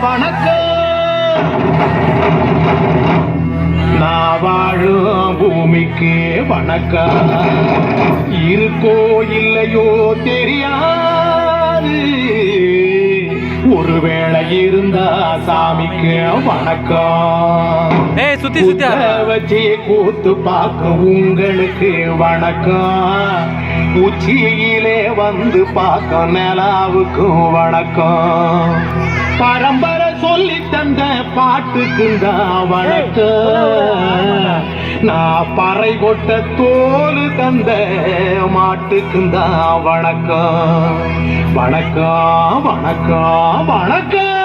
வணக்கம். நான் வாழும் பூமிக்கு வணக்கம். இருக்கோ இல்லையோ தெரியாது, ஒருவேளை இருந்தா சாமிக்கு வணக்கம். சுத்தி சுத்தி வச்சு கூத்து பார்க்க உங்களுக்கு வணக்கம். உச்சியிலே வந்து பார்க்க நிலாவுக்கும் வணக்கம். பரம்பரை சொல்லி தந்த பாட்டுக்குந்தான் வணக்கம். நான் பறை கொட்ட தோல் தந்த மாட்டுக்குந்தான் வணக்கம். வணக்கம் வணக்கம் வணக்கம்.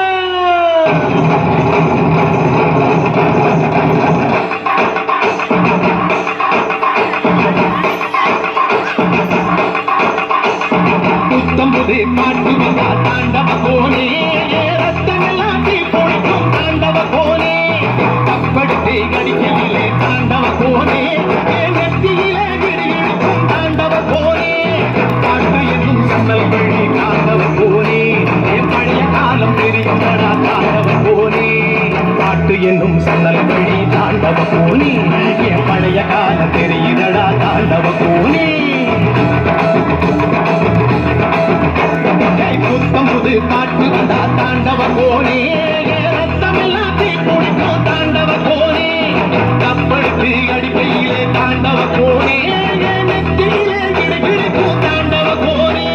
புத்தம்புது பாட்டு வந்தா தாண்டவ கோனே, ரத்தமெல்லாம் தீ பொழிக்கும் தாண்டவ கோனே. கப்படுத்து கடிக்கவில்லை தாண்டவ கோனே, நெத்தியிலே கிடுகிடுக்கும் தாண்டவ கோனே. பாட்டு என்னும் சன்னல் வழி தாண்டவ கோனே, என் பழைய காலம் தெரியுதடா தாண்டவ கோனே. பாட்டு என்னும் சன்னல் வழி தாண்டவ கோனே, என் பழைய காலம் தெரியுதடா தாண்டவ கோனே. புத்தம் புது காட்டு வந்தா தாண்டவ கோனே, ரத்தமெல்லாம் தீ குடிக்கும் தாண்டவ கோனே. கப்படுத்து அடிப்பையிலே தாண்டவ கோனே, நெத்தியிலே கிடுகிடுக்கும் தாண்டவ கோனே.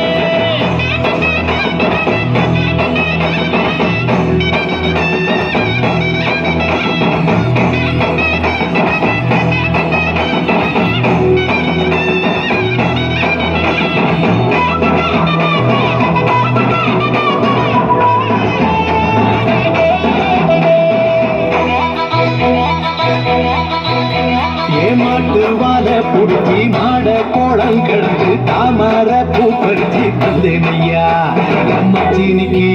ஏமாட்டு வாழ புடுக்கி மாட கோளம் கிடந்து தாமர பூ பறிச்சு தந்தேனையா அம்மச்சினிக்கு.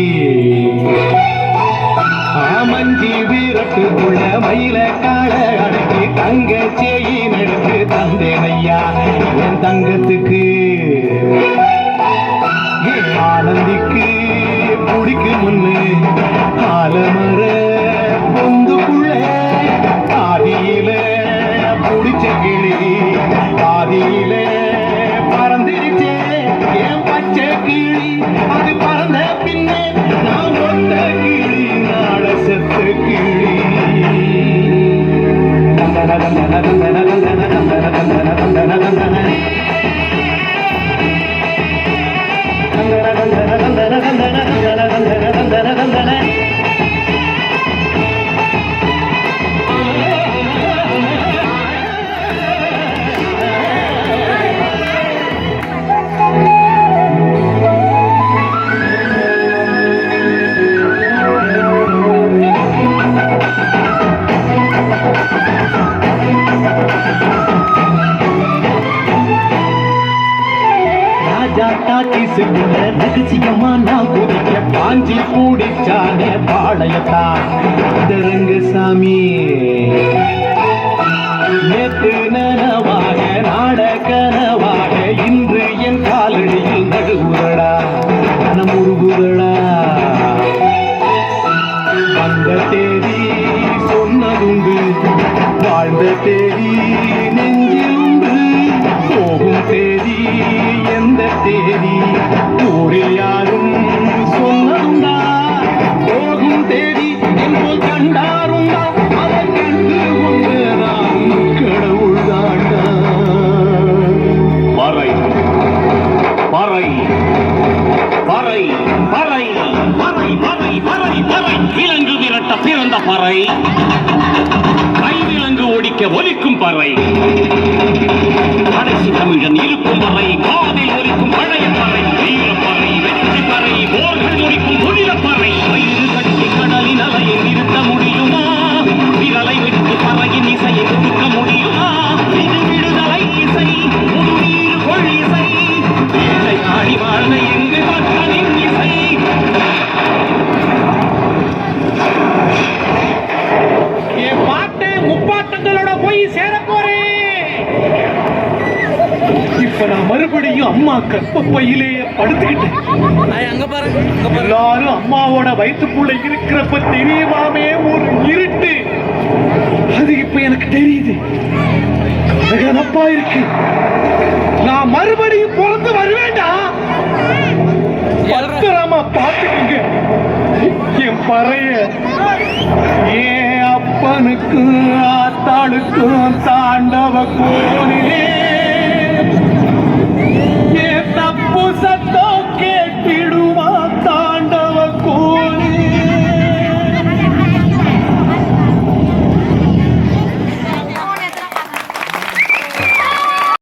ஆமஞ்சி வீரட்டுக்குள்ள மயில கால அடக்கி தங்க சேயி நடத்து தந்தேனையா என் தங்கத்துக்கு. ஆனந்திக்கு புடிக்கு முன்னு ஆலமர பொந்துக்குள்ள ஆதியில புடிச்ச கிளி ஆதியில பறந்துருச்சே என் பச்சை கிளி. அது பறந்த பின்னே நான் ஒத்த கிளி, நாள செத்த கிளி. தந்தன தந்தன தந்தன தந்தன தந்தன தந்தன தந்தன தந்தன தந்தன தந்தன தந்தன தந்தன தந்தன. டாக்கிசுக்குள்ள ரகசியமா நான் குதிக்க பாஞ்சி கூடிச்சானே பாளையத்தான் ரங்கசாமி. நேற்று நனவாக நாட கனவாக இன்று என் காலடியில் நடுவுரடா கனமுருகுரடா. வந்த தேதி சொன்னதுண்டு, வாழ்ந்த தேதி நெஞ்சில் உண்டு. போகும் தேதி எந்த தேதி ஊரில் யாரும் சொன்னதுண்டா. போகும் தேதி என்போல் கண்டாருண்டா, அதை கண்டு கொண்டுதான் கடவுள் தாண்டா. பறை பறை பறை பறை பறை பறை பறை பறை. விலங்கு விரட்ட பிறந்த பறை, கைவிலங்கு ஒடிக்க ஒலிக்கும் பறை. கடைசி தமிழன் இருக்கும் பறை, காதில் ஒலிக்கும் பழைய பறை. வீரப்பறை வெற்றி பறை, போர்கள் ஒலிக்கும் புதிய பறை. வயிறு கட்டி கடலின் அலையை நிறுத்த முடியுமா? விரலை விட்டு பறையின் இசையை கொடுக்க முடியுமா? இது விடுதலை இசை, புது நீர் கொள் இசை. ஏழை ஆடி வாழ்ந்த எங்கு மக்களின் இசை. என் பாட்டு முப்பாட்டங்களோட போய் சேர போறேன். அம்மா கற்பப்பையிலே படுத்துக்கிட்டேன். எல்லாரும் அம்மாவோட வயிற்றுக்குள்ள இருக்கிறப்ப தெரியுமாமே ஒரு இருட்டு, அது இப்ப எனக்கு தெரியுது. கதகதப்பா இருக்கு. நான் மறுபடியும் பிறந்து வருவேண்டா. பத்திரமா பாத்துக்குங்க என் பறைய. ஏன் அப்பனுக்கும் ஆத்தாளுக்கும் தாண்டவ கோனே, ஏன் தப்பு சத்தம்